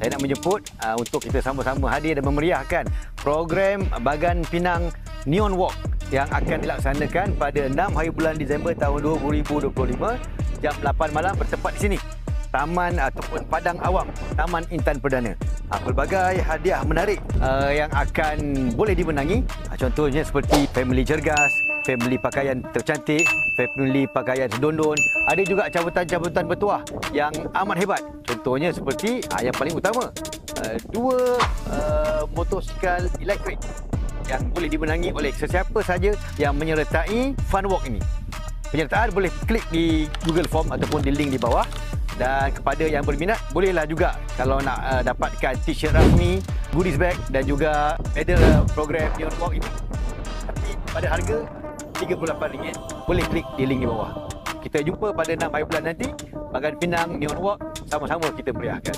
saya nak menjemput untuk kita sama-sama hadir dan memeriahkan program Bagan Pinang Neon Walk yang akan dilaksanakan pada 6 hari bulan Disember tahun 2025 jam 8 malam bertempat di sini. Taman ataupun Padang Awam, Taman Intan Perdana. Pelbagai hadiah menarik yang akan boleh dimenangi. Contohnya seperti family cergas, family pakaian tercantik, family pakaian sedondon. Ada juga cabutan-cabutan bertuah yang amat hebat. Contohnya seperti yang paling utama, 2 motosikal elektrik yang boleh dimenangi oleh sesiapa saja yang menyertai Fun Walk ini. Penyertaan boleh klik di Google Form ataupun di link di bawah. Dan kepada yang berminat, bolehlah juga kalau nak dapatkan t-shirt rasmi, goodies bag dan juga medal program Neon Walk ini. Tapi pada harga RM38, boleh klik di link di bawah. Kita jumpa pada 6 hari bulan nanti, Bagan Pinang Neon Walk, sama-sama kita meriahkan.